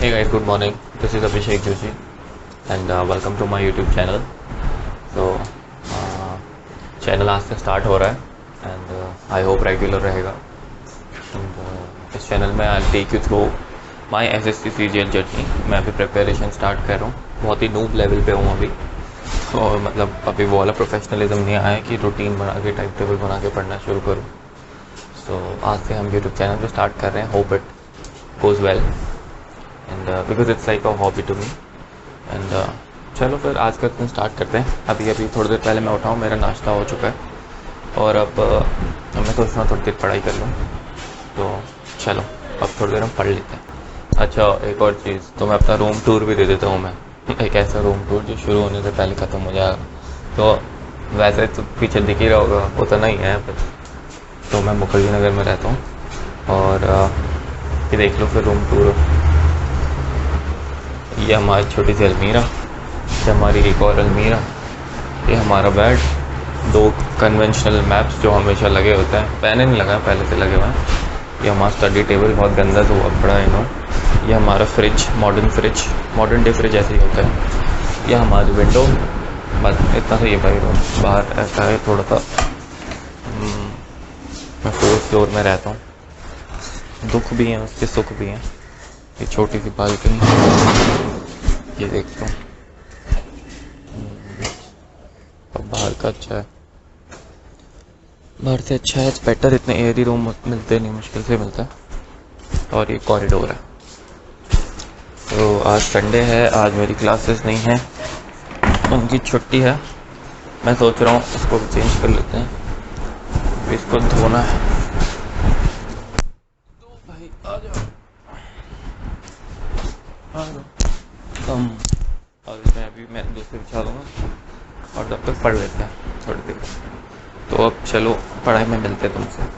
Hey guys, good morning. This is Abhishek Joshi and welcome to my YouTube channel. So channel आज से start हो रहा है and I hope regular रहेगा and इस channel में I take you through my SSC CGL journey. मैं अभी प्रिपरेशन स्टार्ट कर रहा हूँ, बहुत ही नूब लेवल पे हूँ अभी। और मतलब अभी वो वाला प्रोफेशनलिज्म नहीं आया कि रूटीन बना के टाइम टेबल बना के पढ़ना शुरू करूँ। सो आज से हम यूट्यूब चैनल पे स्टार्ट कर रहे हैं, hope it goes well and because it's like a hobby to me and चलो फिर आज का दिन स्टार्ट करते हैं। अभी थोड़ी देर पहले मैं उठा हूँ, मेरा नाश्ता हो चुका है और अब मैं सोच रहा हूँ थोड़ी देर पढ़ाई कर लूँ। तो चलो अब थोड़ी देर हम पढ़ लेते हैं। अच्छा, एक और चीज़, तो मैं अपना रूम टूर भी दे देता हूँ। मैं एक ऐसा रूम टूर जो शुरू होने से पहले ख़त्म हो जाएगा। तो वैसे तो पीछे दिख ही रहा होगा, उतना ही है। तो मैं मुखर्जी नगर में रहता हूँ और ये देख लो फिर रूम टूर। ये हमारी छोटी सी अलमीरा, ये हमारी एक और अलमीरा, ये हमारा बेड, दो कन्वेंशनल मैप्स जो हमेशा लगे होते हैं, पहले नहीं लगा, पहले से लगे हुए हैं। ये हमारा स्टडी टेबल बहुत गंदा सा हुआ पड़ा है इन्हों। ये हमारा फ्रिज, मॉडर्न डे फ्रिज ऐसे ही होता है। ये हमारी विंडो, बस इतना सा। ये भाई रूम बाहर ऐसा है थोड़ा सा। मैं 4th फ्लोर में रहता हूँ, दुख भी हैं उसके सुख भी हैं। ये छोटी सी बालकनी, ये देखता हूँ। अब बाहर का अच्छा है, बाहर से अच्छा है, इट्स बेटर। इतने एयरी रूम मिलते नहीं, मुश्किल से मिलता है। और ये कॉरिडोर है। तो आज संडे है, आज मेरी क्लासेस नहीं है, उनकी छुट्टी है। मैं सोच रहा हूँ इसको भी चेंज कर लेते हैं, इसको धोना है। तो भाई आ जाओ और इसमें अभी मैं दूसरे बिछा दूँगा और तब तक पढ़ लेते हैं थोड़ी देर। तो अब चलो पढ़ाई में मिलते हैं तुमसे।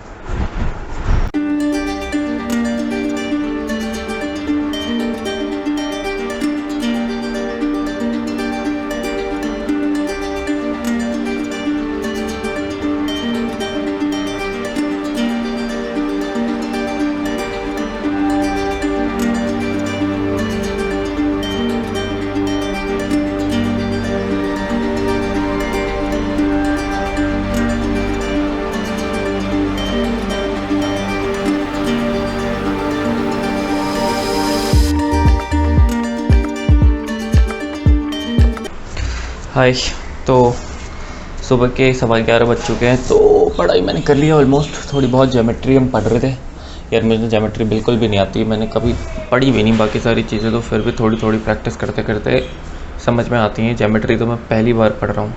हाय, तो सुबह के 11:15 बज चुके हैं। तो पढ़ाई मैंने कर लिया ऑलमोस्ट। थोड़ी बहुत ज्योमेट्री हम पढ़ रहे थे। यार मुझे ज्योमेट्री बिल्कुल भी नहीं आती, मैंने कभी पढ़ी भी नहीं बाकी सारी चीज़ें, तो फिर भी थोड़ी थोड़ी प्रैक्टिस करते करते समझ में आती हैं। ज्योमेट्री तो मैं पहली बार पढ़ रहा हूँ,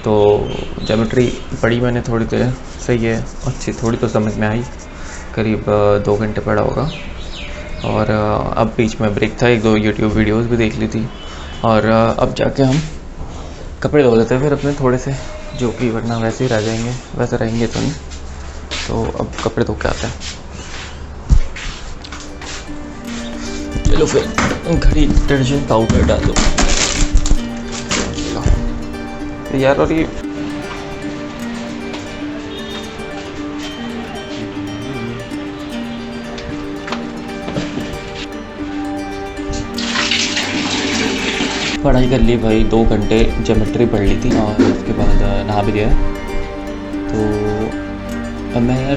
तो ज्योमेट्री पढ़ी मैंने थोड़ी देर, सही है, अच्छी थोड़ी तो समझ में आई। करीब 2 घंटे पढ़ा होगा। और अब बीच में ब्रेक था, 1-2 यूट्यूब वीडियोज़ भी देख ली थी। और अब जाके हम कपड़े धो लेते हैं फिर अपने थोड़े से, जो कि वरना वैसे ही रह जाएंगे, वैसे रहेंगे तो नहीं। तो अब कपड़े धो के आते हैं। चलो फिर घड़ी डिटर्जेंट पाउडर डाल दो यार। और ये पढ़ाई कर ली भाई, 2 घंटे ज्योमेट्री पढ़ ली थी और उसके बाद नहा भी गया। तो अब मैं यार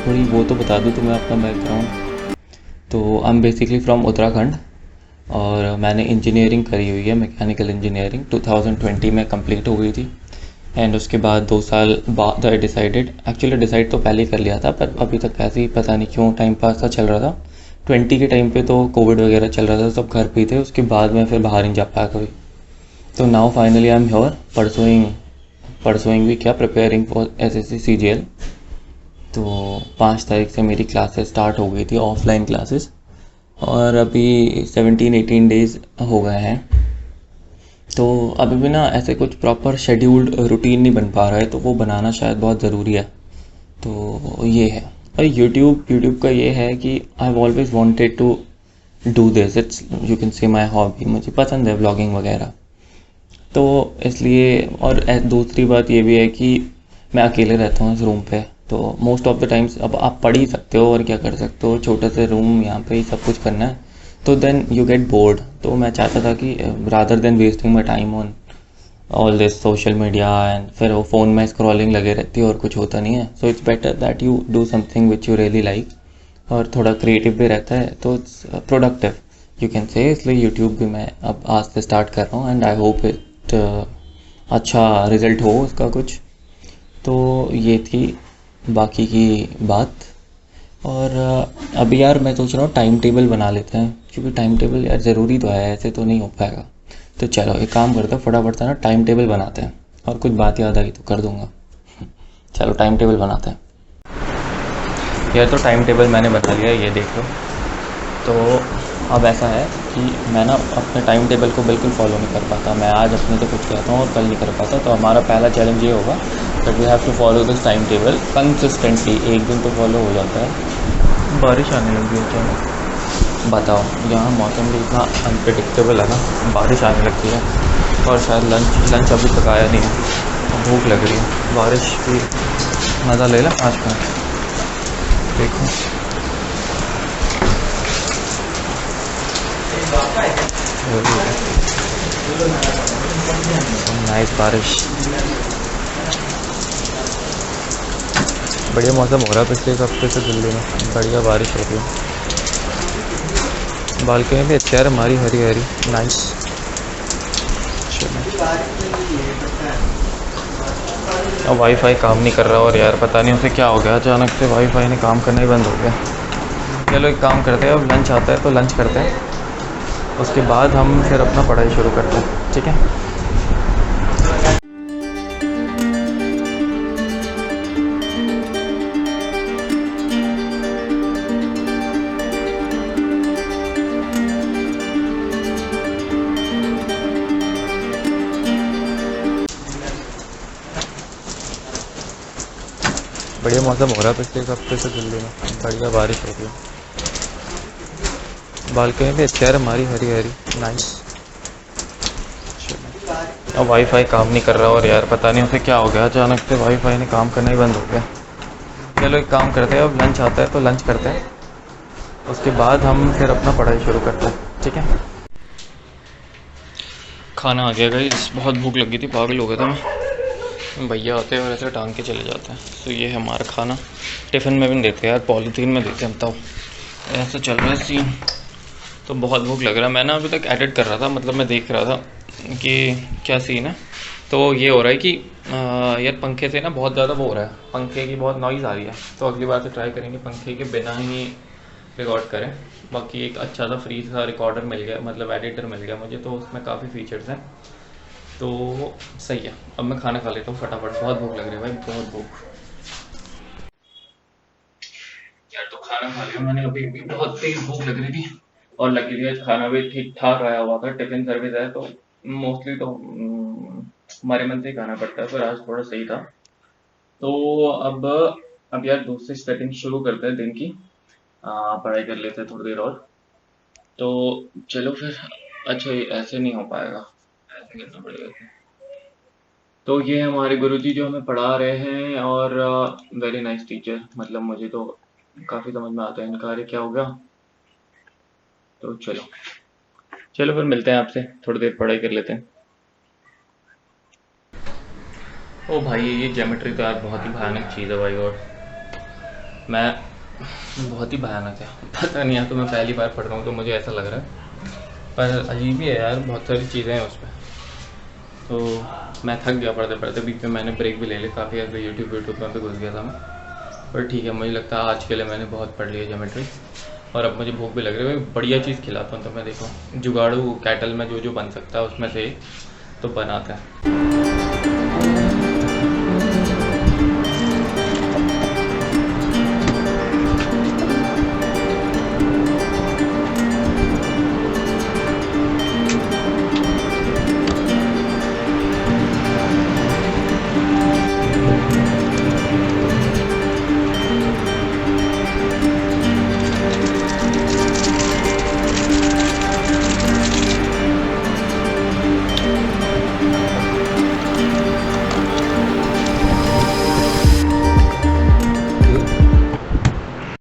थोड़ी वो तो बता दूँ तुम्हें अपना बैकग्राउंड। तो I am basically from Uttarakhand और मैंने इंजीनियरिंग करी हुई है, मैकेनिकल इंजीनियरिंग 2020 में कंप्लीट हो गई थी। एंड उसके बाद 2 साल बाद आई डिसाइड तो पहले ही कर लिया था, पर अभी तक ऐसे ही पता नहीं क्यों टाइम पास सा चल रहा था। 20 के टाइम पे तो कोविड वगैरह चल रहा था, सब घर पे थे। उसके बाद मैं फिर बाहर नहीं जा पाया कभी। तो now finally I am here pursuing भी क्या, प्रिपेयरिंग फॉर एसएससी सीजीएल। तो 5 तारीख से मेरी क्लासेस स्टार्ट हो गई थी, ऑफलाइन क्लासेस, और अभी 17-18 डेज़ हो गए हैं। तो अभी भी ना ऐसे कुछ प्रॉपर शेड्यूल्ड रूटीन नहीं बन पा रहा है, तो वो बनाना शायद बहुत ज़रूरी है। तो ये है। और यूट्यूब का ये है कि I have always wanted to do this, it's you can say my hobby. मुझे पसंद है व्लॉगिंग वगैरह, तो इसलिए। और दूसरी बात ये भी है कि मैं अकेले रहता हूँ इस रूम पे, तो मोस्ट ऑफ द टाइम्स अब आप पढ़ ही सकते हो और क्या कर सकते हो, छोटे से रूम, यहाँ पे ही सब कुछ करना है। तो देन यू गेट बोर्ड। तो मैं चाहता था कि rather than wasting my time on all this social media and फिर वो फ़ोन में स्क्रॉलिंग लगे रहती है और कुछ होता नहीं है, so it's better that you do something which you really like और थोड़ा क्रिएटिव भी रहता है, तो इट्स प्रोडक्टिव यू कैन से। इसलिए यूट्यूब भी मैं अब आज से स्टार्ट कर रहा हूँ एंड आई होप इट अच्छा रिज़ल्ट हो उसका कुछ। तो ये थी बाकी की बात। और अभी यार मैं सोच रहा हूँ टाइम टेबल बना लेते हैं, क्योंकि टाइम टेबल यार ज़रूरी तो है, ऐसे तो नहीं हो पाएगा। तो चलो एक काम करते हैं, फटाफट से ना टाइम टेबल बनाते हैं, और कुछ बात याद आई तो कर दूंगा। चलो टाइम टेबल बनाते हैं यार। तो टाइम टेबल मैंने बना लिया, ये देख लो। तो अब ऐसा है कि मैं ना अपने टाइम टेबल को बिल्कुल फॉलो नहीं कर पाता। मैं आज अपने से कुछ कहता हूँ और कल नहीं कर पाता। तो हमारा पहला चैलेंज ये होगा that we have to follow this time table consistently. एक दिन तो फॉलो हो जाता है। बारिश आने लगी है अचानक, बताओ। यहाँ मौसम भी इतना अनप्रिडिक्टेबल है ना, बारिश आने लगती है। और शायद लंच अभी तक आया नहीं है, भूख लग रही है। बारिश की मज़ा ले लें 5 मिनट। देखो नाइस बारिश, बढ़िया मौसम हो रहा है। पिछले एक हफ्ते से दिल्ली में बढ़िया बारिश हो रही है। बालकनी भी अच्छी है हमारी, हरी हरी, नाइस। अब वाईफाई काम नहीं कर रहा, और यार पता नहीं उसे क्या हो गया, अचानक से वाईफाई ने काम करना ही बंद हो गया। चलो एक काम करते हैं, अब लंच आता है तो लंच करते हैं, उसके बाद हम फिर अपना पढ़ाई शुरू करते हैं, ठीक है। बढ़िया मौसम हो रहा है। पिछले एक हफ्ते से दिल्ली में बढ़िया बारिश हो रही है। बालकनी भी अच्छी है हमारी, हरी हरी, नाइस। अब वाईफाई काम नहीं कर रहा, और यार पता नहीं उसे क्या हो गया, अचानक से वाईफाई ने काम करना ही बंद हो गया। चलो एक काम करते हैं, अब लंच आता है तो लंच करते हैं, उसके बाद हम फिर अपना पढ़ाई शुरू करते हैं, ठीक है। खाना आ गया गाइस, बहुत भूख लगी थी, पागल हो गया था मैं। भैया आते हैं और ऐसे टांग के चले जाते हैं। तो ये है हमारा खाना, टिफ़िन में भी नहीं देते यार, पॉलीथीन में देते हैं। बताओ ऐसा चल रहा है सीन। तो बहुत भूख लग रहा है। मैं ना अभी तक एडिट कर रहा था, मतलब मैं देख रहा था कि क्या सीन है। तो ये हो रहा है कि यार पंखे से ना बहुत ज़्यादा वो हो रहा है, पंखे की बहुत नॉइज़ आ रही है। तो अगली बार से ट्राई करेंगे पंखे के बिना ही रिकॉर्ड करें। बाकी एक अच्छा सा फ्री सा रिकॉर्डर मिल गया, मतलब एडिटर मिल गया मुझे, तो उसमें काफ़ी फीचर्स हैं, तो सही है। अब मैं खाना खा लेता हूँ फटाफट, बहुत भूख लग रही है भाई, बहुत भूख यार। तो खाना खा लिया मैंने, अभी भी बहुत तेज भूख लग रही थी, और लगी आज खाना भी ठीक ठाक आया हुआ था। टिफिन सर्विस है तो मोस्टली तो हमारे मन से ही खाना पड़ता है, पर आज थोड़ा सही था। तो अब यार दूसरी सेटिंग शुरू करते हैं दिन की, पढ़ाई कर लेते हैं थोड़ी देर और। तो चलो फिर। अच्छा ये ऐसे नहीं हो पाएगा, ऐसे करना पड़ेगा। तो ये हमारे गुरुजी जो हमें पढ़ा रहे हैं, और वेरी नाइस टीचर, मतलब मुझे तो काफ़ी समझ में आता है इनका। अरे क्या हो गया। तो चलो चलो फिर मिलते हैं आपसे, थोड़ी देर पढ़ाई कर लेते हैं। ओ भाई ये ज्योमेट्री तो यार बहुत ही भयानक चीज़ है भाई, और मैं बहुत ही भयानक है। पता नहीं यार, तो मैं पहली बार पढ़ रहा हूँ तो मुझे ऐसा लग रहा है, पर अजीब ही है यार, बहुत सारी चीज़ें हैं उसमें। तो मैं थक गया पढ़ते पढ़ते, बीच में मैंने ब्रेक भी ले लिया, काफ़ी यार यूट्यूब में घुस गया था मैं। पर ठीक है, मुझे लगता है आज के लिए मैंने बहुत पढ़ लिया ज्योमेट्री, और अब मुझे भूख भी लग रही है। मैं बढ़िया चीज़ खिलाता हूँ, तो मैं देखो जुगाड़ू कैटल में जो जो बन सकता है उसमें से तो बनाता है।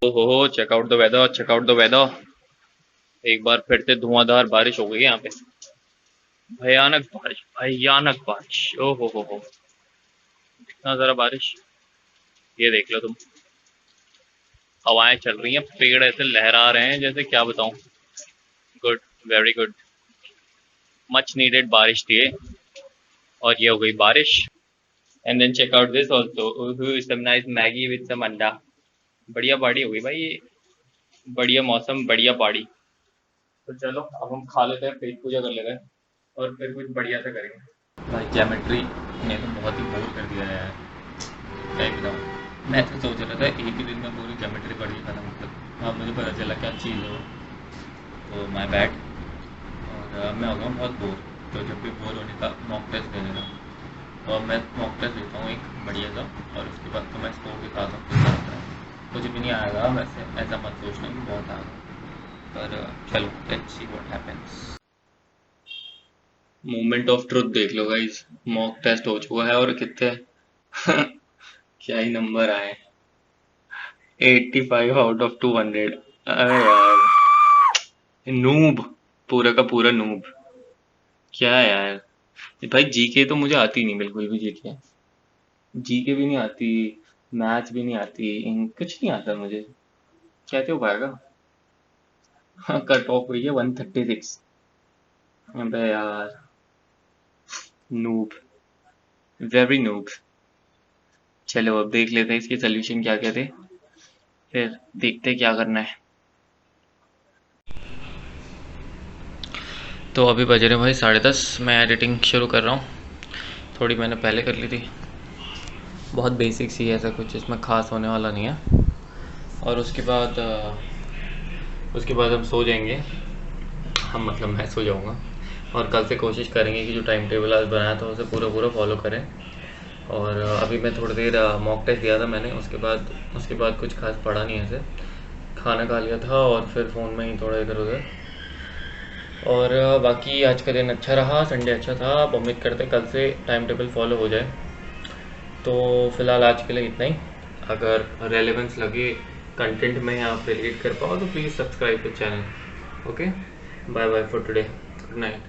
Oh, check out the weather, check out the weather. एक बार फिर से धुआंधार बारिश हो गई यहाँ पे। भयानक बारिश, भयानक बारिश। ओ हो, इतना ज़रा बारिश। ये देख लो तुम, हवाएं चल रही हैं, पेड़ ऐसे लहरा रहे हैं जैसे क्या बताऊं। Good, very good, much needed बारिश थी ये। और ये हो गई बारिश। And then check out this also, some nice Maggi with some अंडा। बढ़िया पार्टी हो गई भाई ये। बढ़िया मौसम, बढ़िया पार्टी। तो चलो अब हम खा लेते हैं, पेट पूजा कर लेते हैं और फिर कुछ बढ़िया से करेंगे। भाई ज्योमेट्री ने तो बहुत ही बोर कर दिया है यार, क्या ही बताऊँ। मैं तो सोच रहा था एक ही दिन में पूरी ज्योमेट्री पढ़ के खत्म, मतलब अब मुझे पता चला क्या चीज़ है वो। तो माय बैड। और मैं हो गया हूँ बहुत बोर। तो जब भी बोर होने का मॉक टेस्ट देने का, तो अब मैं मॉक टेस्ट देता हूँ एक बढ़िया सा, और उसके बाद तो मैं स्कोर दिखाता हूँ कितना आता है। कुछ भी नहीं आएगा वैसे, ऐसा मत सोचना कि बहुत आएगा, पर चलो let's see what happens. Moment of truth देख लो गाइस, मॉक टेस्ट हो चुका है और कितने क्या ही नंबर आए, 85 आउट ऑफ 200। अरे यार, नूब, पूरा का पूरा नूब। क्या है यार, भाई जीके तो मुझे आती नहीं, बिल्कुल भी जीके, जीके भी नहीं आती, मैथ्स भी नहीं आती, कुछ नहीं आता मुझे। कैसे हो पाएगा। हाँ, कट ऑफ हुई है 136। अबे यार, नूब, वेरी नूब। चलो अब देख लेते हैं इसके सोल्यूशन क्या क्या थे, फिर देखते हैं क्या करना है। तो अभी बज रहे भाई 10:30, मैं एडिटिंग शुरू कर रहा हूँ। थोड़ी मैंने पहले कर ली थी, बहुत बेसिक सी है, ऐसा कुछ इसमें ख़ास होने वाला नहीं है। और उसके बाद हम सो जाएंगे, हम मतलब मैं सो जाऊँगा। और कल से कोशिश करेंगे कि जो टाइम टेबल आज बनाया था उसे पूरा पूरा फॉलो करें। और अभी मैं थोड़ी देर मॉक टेस्ट दिया था मैंने, उसके बाद कुछ खास पढ़ा नहीं ऐसे, खाना खा लिया था और फिर फ़ोन में ही थोड़ा इधर उधर। और बाकी आज का दिन अच्छा रहा, संडे अच्छा था। अब उम्मीद करते हैं कल से टाइम टेबल फॉलो हो जाए। तो फ़िलहाल आज के लिए इतना ही। अगर रेलेवेंस लगे कंटेंट में आप रिलेट कर पाओ तो please subscribe the channel. Okay, bye bye for today, good night.